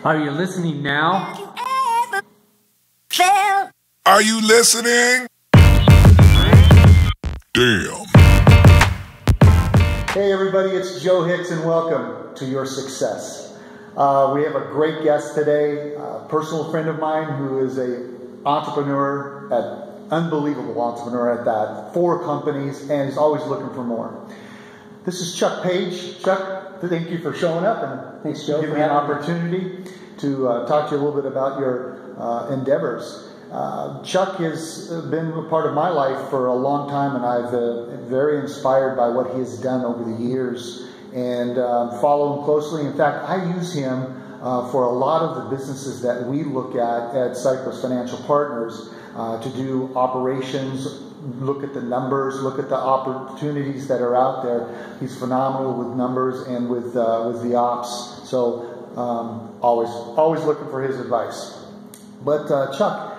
Are you listening now? Are you listening? Damn. Hey everybody, it's Joe Hicks and welcome to Your Success. We have a great guest today, a personal friend of mine who is an entrepreneur, an unbelievable entrepreneur at that, 4 companies, and is always looking for more. This is Chuck Page. Chuck, thank you for showing up and Thanks, Joe, giving for me an having me. opportunity to talk to you a little bit about your endeavors. Chuck has been a part of my life for a long time, and I've been very inspired by what he has done over the years and follow him closely. In fact, I use him for a lot of the businesses that we look at Cypress Financial Partners to do operations, look at the numbers, look at the opportunities that are out there. He's phenomenal with numbers and with the ops. So always looking for his advice. But Chuck,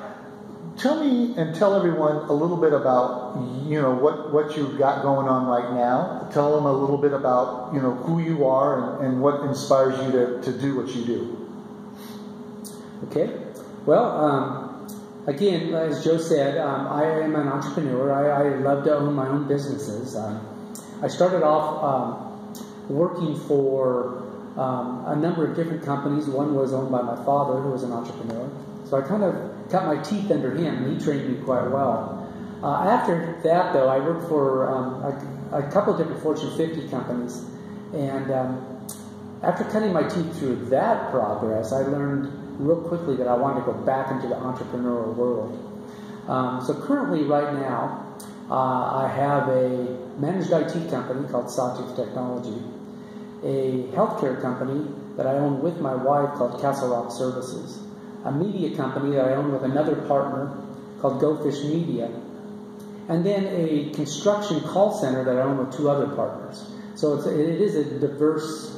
tell me and tell everyone a little bit about what you've got going on right now. Tell them a little bit about who you are and what inspires you to do what you do. Okay. Well, again, as Joe said, I am an entrepreneur. I love to own my own businesses. I started off working for a number of different companies. One was owned by my father, who was an entrepreneur. So I kind of got my teeth under him, and he trained me quite well. After that, though, I worked for a couple of different Fortune 50 companies. And after cutting my teeth through that progress, I learned real quickly that I wanted to go back into the entrepreneurial world. So currently, right now, I have a managed IT company called Sawtooth Technology, a healthcare company that I own with my wife called Castle Rock Services, a media company that I own with another partner called Go Fish Media, and then a construction call center that I own with 2 other partners. So it is a diverse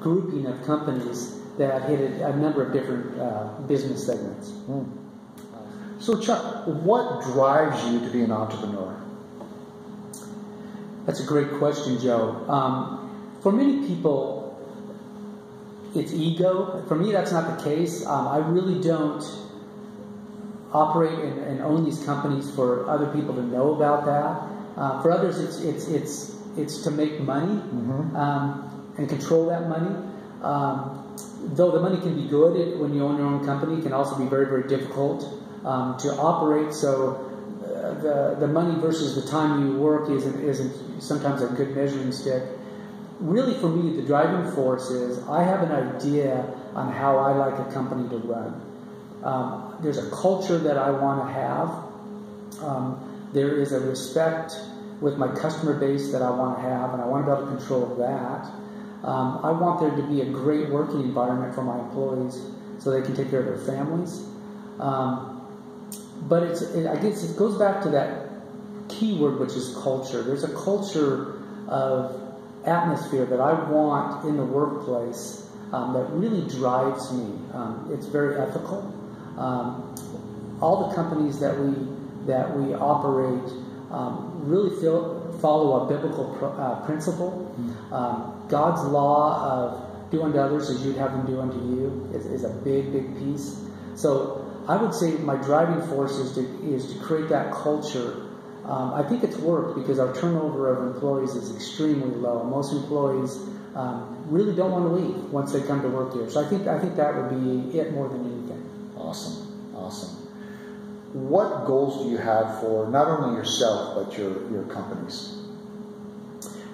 grouping of companies that hit a number of different business segments. So Chuck, what drives you to be an entrepreneur? That's a great question, Joe. For many people, it's ego. For me, that's not the case. I really don't operate and own these companies for other people to know about that. For others, it's to make money and control that money. Though the money can be good when you own your own company, it can also be very, very difficult to operate. So the money versus the time you work isn't sometimes a good measuring stick. Really, for me, the driving force is I have an idea on how I like a company to run. There's a culture that I want to have. There is a respect with my customer base that I want to have, and I want to be able to control that. I want there to be a great working environment for my employees so they can take care of their families. But I guess it goes back to that key word, which is culture. There's a culture of atmosphere that I want in the workplace that really drives me. It's very ethical. All the companies that we operate really follow a biblical principle. God's law of do unto others as you'd have them do unto you is a big, big piece. So I would say my driving force is to create that culture. I think it's worked because our turnover of employees is extremely low. Most employees really don't want to leave once they come to work here. So I think that would be it more than anything. Awesome. What goals do you have for not only yourself but your companies?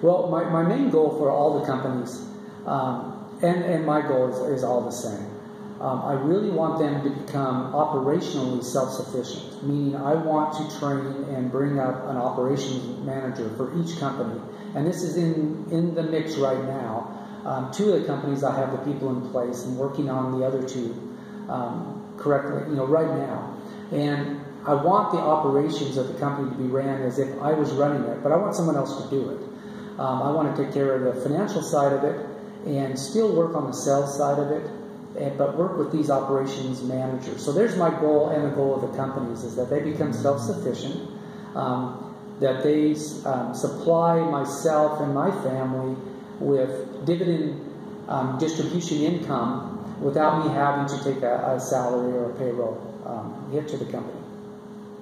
Well, my main goal for all the companies, and my goal is all the same. I really want them to become operationally self-sufficient, meaning I want to train and bring up an operations manager for each company. And this is in the mix right now. 2 of the companies I have the people in place and working on the other 2 correctly, right now. And I want the operations of the company to be ran as if I was running it, but I want someone else to do it. I want to take care of the financial side of it and still work on the sales side of it, but work with these operations managers. So there's my goal and the goal of the companies is that they become self-sufficient, that they supply myself and my family with dividend distribution income without me having to take a salary or a payroll hit to the company.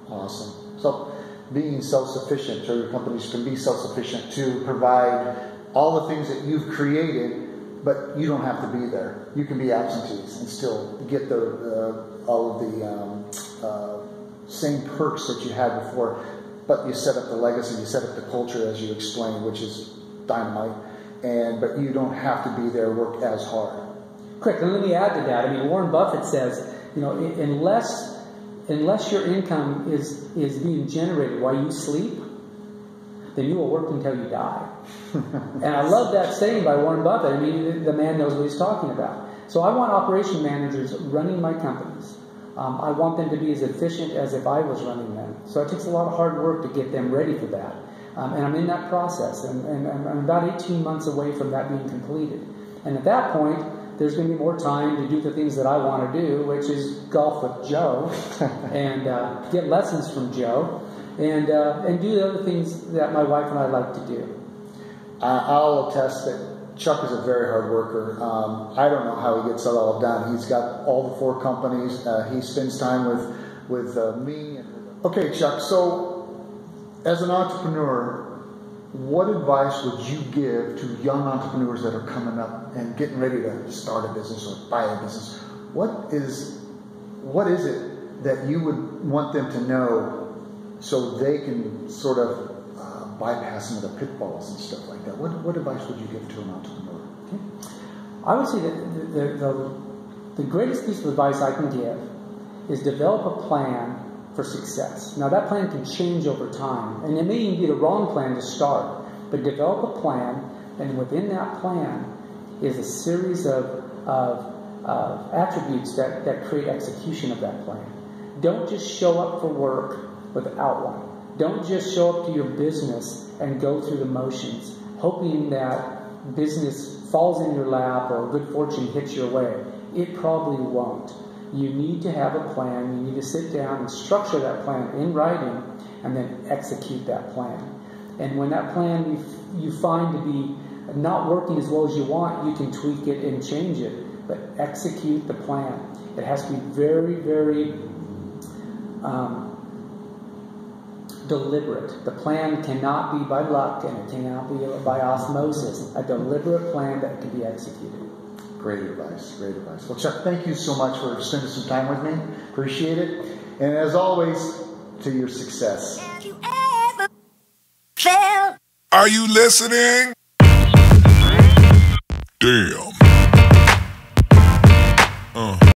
Awesome. So being self-sufficient, so your companies can be self-sufficient to provide all the things that you've created, but you don't have to be there. You can be absentees and still get all of the same perks that you had before, but you set up the legacy, you set up the culture as you explained, which is dynamite, but you don't have to be there, work as hard. Correct. And let me add to that. I mean, Warren Buffett says, unless your income is being generated while you sleep, then you will work until you die. And I love that saying by Warren Buffett. I mean, the man knows what he's talking about. So I want operation managers running my companies. I want them to be as efficient as if I was running them. So it takes a lot of hard work to get them ready for that. And I'm in that process. And I'm about 18 months away from that being completed. And at that point, there's going to be more time to do the things that I want to do, which is golf with Joe and get lessons from Joe and do the other things that my wife and I like to do. I'll attest that Chuck is a very hard worker. I don't know how he gets it all done. He's got all the 4 companies. He spends time with me. Okay, Chuck, so as an entrepreneur, what advice would you give to young entrepreneurs that are coming up and getting ready to start a business or buy a business? What is it that you would want them to know so they can sort of bypass some of the pitfalls and stuff like that? What advice would you give to an entrepreneur? Okay. I would say that the greatest piece of advice I can give is develop a plan for success. Now that plan can change over time, and it may even be the wrong plan to start, but develop a plan, and within that plan is a series of attributes that create execution of that plan. Don't just show up for work without one. Don't just show up to your business and go through the motions, hoping that business falls in your lap or good fortune hits your way. It probably won't. You need to have a plan. You need to sit down and structure that plan in writing and then execute that plan. And when that plan you find to be not working as well as you want, you can tweak it and change it. But execute the plan. It has to be very, very deliberate. The plan cannot be by luck and it cannot be by osmosis. A deliberate plan that can be executed. Great advice, great advice. Well, Chuck, thank you so much for spending some time with me. Appreciate it. And as always, to your success. Have you ever felt? Are you listening? Damn.